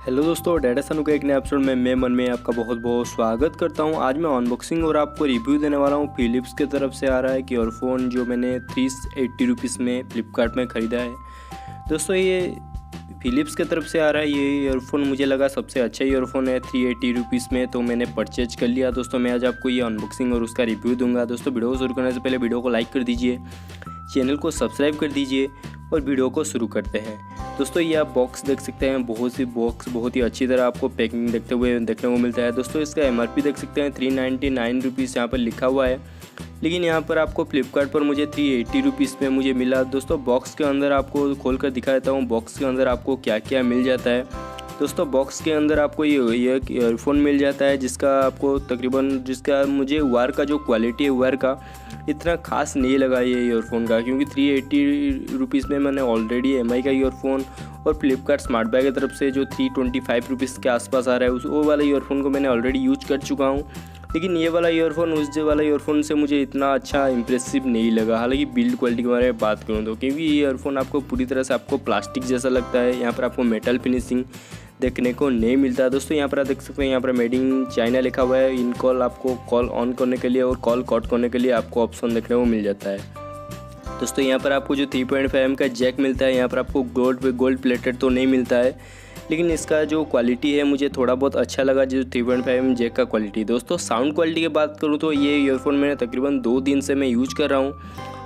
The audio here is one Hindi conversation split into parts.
हेलो दोस्तों, डाटा सनू के एक नए एपिसोड में मैं मन में आपका बहुत बहुत स्वागत करता हूं। आज मैं अनबॉक्सिंग और आपको रिव्यू देने वाला हूं। फिलिप्स की तरफ से आ रहा है कि ईयरफोन जो मैंने 380 रुपीज़ में फ्लिपकार्ट में ख़रीदा है। दोस्तों ये फिलिप्स की तरफ से आ रहा है। ये ईयरफोन मुझे लगा सबसे अच्छा ईयरफोन है 380 रुपीज़ में, तो मैंने परचेज कर लिया। दोस्तों मैं आज आपको ये अनबॉक्सिंग और उसका रिव्यू दूंगा। दोस्तों वीडियो को शुरू करने से पहले वीडियो को लाइक कर दीजिए, चैनल को सब्सक्राइब कर दीजिए और वीडियो को शुरू करते हैं। दोस्तों ये आप बॉक्स देख सकते हैं, बहुत ही अच्छी तरह आपको पैकिंग देखने को मिलता है। दोस्तों इसका MRP देख सकते हैं 399 रुपीज़ यहाँ पर लिखा हुआ है, लेकिन यहाँ पर आपको फ्लिपकार्ट पर मुझे 380 रुपीज़ में मुझे मिला। दोस्तों बॉक्स के अंदर आपको खोल कर दिखा देता हूँ बॉक्स के अंदर आपको क्या क्या मिल जाता है। दोस्तों बॉक्स के अंदर आपको ये ईयरफोन मिल जाता है जिसका मुझे वायर का जो क्वालिटी है वायर का इतना खास नहीं लगा ये ईयरफोन का, क्योंकि 380 रुपीज़ में मैंने ऑलरेडी MI का ईयरफोन और फ्लिपकार्ट स्मार्ट बैग की तरफ से जो 325 रुपीज़ के आसपास आ रहा है वो वाला ईयरफोन को मैंने ऑलरेडी यूज कर चुका हूँ। लेकिन ये वाला ईयरफोन उस वाला ईयरफोन से मुझे इतना अच्छा इंप्रेसिव नहीं लगा। हालांकि बिल्ड क्वालिटी के बारे में बात करूँ तो, क्योंकि ये ईयरफोन आपको पूरी तरह से आपको प्लास्टिक जैसा लगता है। यहाँ पर आपको मेटल फिनिशिंग देखने को नहीं मिलता है। दोस्तों यहाँ पर आप देख सकते हैं, यहाँ पर मेड इन चाइना लिखा हुआ है। इन कॉल आपको कॉल ऑन करने के लिए और कॉल कट करने के लिए आपको ऑप्शन देखने को मिल जाता है। दोस्तों यहाँ पर आपको जो 3.5 का जैक मिलता है, यहाँ पर आपको गोल्ड प्लेटेड तो नहीं मिलता है, लेकिन इसका जो क्वालिटी है मुझे थोड़ा बहुत अच्छा लगा, जो 3.5 जैक का क्वालिटी। दोस्तों साउंड क्वालिटी की बात करूँ तो ये ईयरफोन मैंने तकरीबन 2 दिन से मैं यूज कर रहा हूँ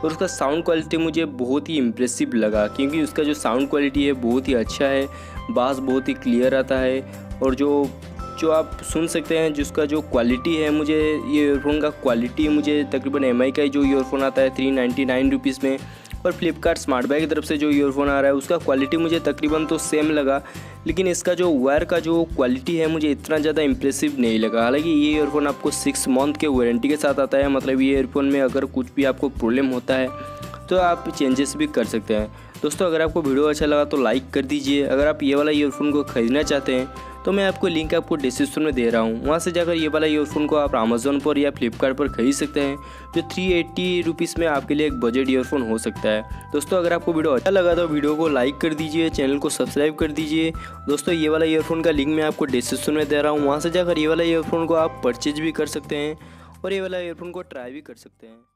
और उसका साउंड क्वालिटी मुझे बहुत ही इम्प्रेसिव लगा, क्योंकि उसका जो साउंड क्वालिटी है बहुत ही अच्छा है। बास बहुत ही क्लियर आता है और जो आप सुन सकते हैं जिसका जो क्वालिटी है, मुझे ये ईयरफोन का क्वालिटी मुझे तकरीबन MI का जो ईयरफोन आता है 399 रुपीज़ में और फ्लिपकार्ट स्मार्ट बैग की तरफ से जो ईयरफोन आ रहा है उसका क्वालिटी मुझे तकरीबन तो सेम लगा, लेकिन इसका जो वायर का जो क्वालिटी है मुझे इतना ज़्यादा इंप्रेसिव नहीं लगा। हालांकि ये ईयरफोन आपको 6 मंथ के वारंटी के साथ आता है, मतलब ये ईयरफोन में अगर कुछ भी आपको प्रॉब्लम होता है तो आप चेंजेस भी कर सकते हैं। दोस्तों अगर आपको वीडियो अच्छा लगा तो लाइक कर दीजिए। अगर आप ये वाला ईयरफोन को ख़रीदना चाहते हैं तो मैं आपको लिंक आपको डिस्क्रिप्शन में दे रहा हूँ, वहाँ से जाकर ये वाला ईयरफोन को आप अमेज़न पर या फ्लिपकार्ट पर खरीद सकते हैं, जो 380 रुपीज़ में आपके लिए एक बजट ईयरफोन हो सकता है। दोस्तों अगर आपको वीडियो अच्छा लगा तो वीडियो को लाइक कर दीजिए, चैनल को सब्सक्राइब कर दीजिए। दोस्तों ये वाला ईयरफोन का लिंक मैं आपको डिस्क्रिप्शन में दे रहा हूँ, वहाँ से जाकर ये वाला ईयरफोन को आप परचेज भी कर सकते हैं और ये वाला ईयरफोन को ट्राई भी कर सकते हैं।